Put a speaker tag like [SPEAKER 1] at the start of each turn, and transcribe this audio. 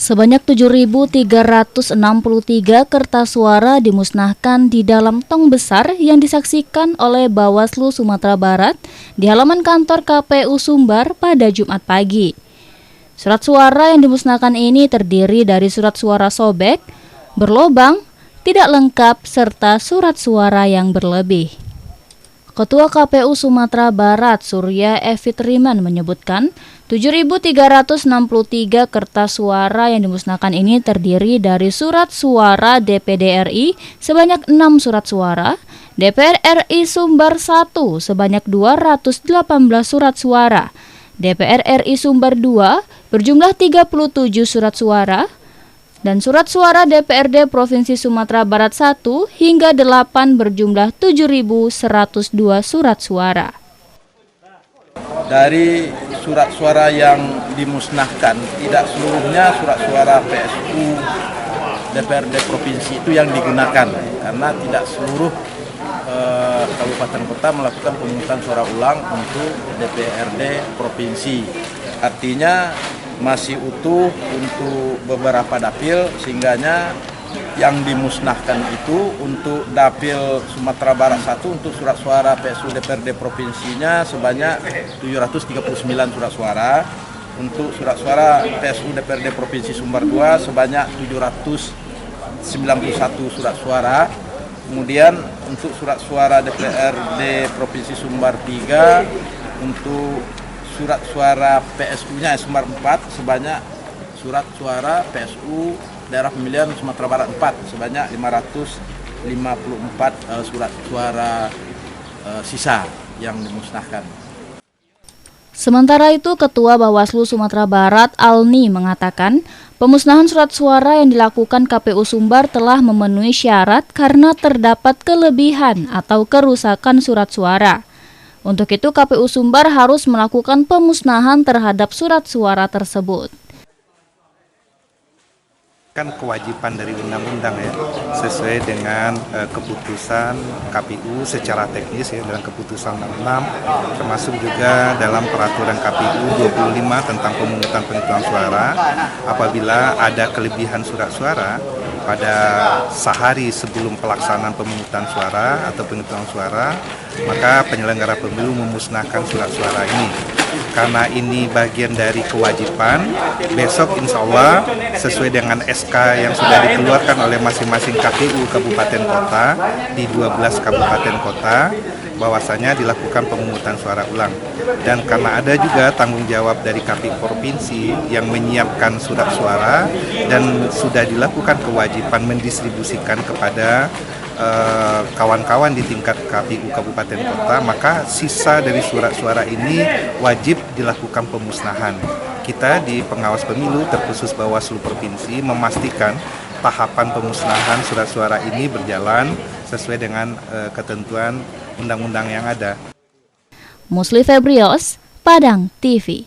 [SPEAKER 1] Sebanyak 7.363 kertas suara dimusnahkan di dalam tong besar yang disaksikan oleh Bawaslu Sumatera Barat di halaman kantor KPU Sumbar pada Jumat pagi. Surat suara yang dimusnahkan ini terdiri dari surat suara sobek, berlobang, tidak lengkap, serta surat suara yang berlebih. Ketua KPU Sumatera Barat, Surya Evitriman, menyebutkan 7.363 kertas suara yang dimusnahkan ini terdiri dari surat suara DPD RI sebanyak 6 surat suara, DPR RI Sumbar 1 sebanyak 218 surat suara, DPR RI Sumbar 2 berjumlah 37 surat suara, dan surat suara DPRD Provinsi Sumatera Barat 1 hingga 8 berjumlah 7.102 surat suara.
[SPEAKER 2] Dari surat suara yang dimusnahkan, tidak seluruhnya surat suara PSU DPRD Provinsi itu yang digunakan, karena tidak seluruh kabupaten kota melakukan pemungutan suara ulang untuk DPRD Provinsi. Artinya masih utuh untuk beberapa dapil, sehingganya yang dimusnahkan itu untuk dapil Sumatera Barat 1 untuk surat suara PSU DPRD Provinsinya sebanyak 739 surat suara, untuk surat suara PSU DPRD Provinsi Sumbar 2 sebanyak 791 surat suara, kemudian untuk surat suara DPRD Provinsi Sumbar 3 untuk surat suara PSU-nya Sumbar 4 sebanyak surat suara PSU daerah pemilihan Sumatera Barat 4 sebanyak 554 surat suara sisa yang dimusnahkan.
[SPEAKER 1] Sementara itu, Ketua Bawaslu Sumatera Barat Alni mengatakan pemusnahan surat suara yang dilakukan KPU Sumbar telah memenuhi syarat karena terdapat kelebihan atau kerusakan surat suara. Untuk itu, KPU Sumbar harus melakukan pemusnahan terhadap surat suara tersebut.
[SPEAKER 3] Kan kewajiban dari undang-undang ya, sesuai dengan keputusan KPU secara teknis ya, dalam keputusan 66, termasuk juga dalam peraturan KPU 25 tentang pemungutan suara. Apabila ada kelebihan surat suara pada sehari sebelum pelaksanaan pemungutan suara atau penghitungan suara, maka penyelenggara pemilu memusnahkan surat suara ini. Karena ini bagian dari kewajiban, besok insya Allah sesuai dengan SK yang sudah dikeluarkan oleh masing-masing KPU kabupaten kota di 12 kabupaten kota, bahwasanya dilakukan pemungutan suara ulang. Dan karena ada juga tanggung jawab dari KPU Provinsi yang menyiapkan surat suara dan sudah dilakukan kewajiban mendistribusikan kepada kawan-kawan di tingkat KPU kabupaten kota, maka sisa dari surat suara ini wajib dilakukan pemusnahan. Kita di pengawas pemilu terkhusus Bawaslu Provinsi memastikan tahapan pemusnahan surat suara ini berjalan sesuai dengan ketentuan undang-undang yang ada.
[SPEAKER 1] Musli Febrios, Padang TV.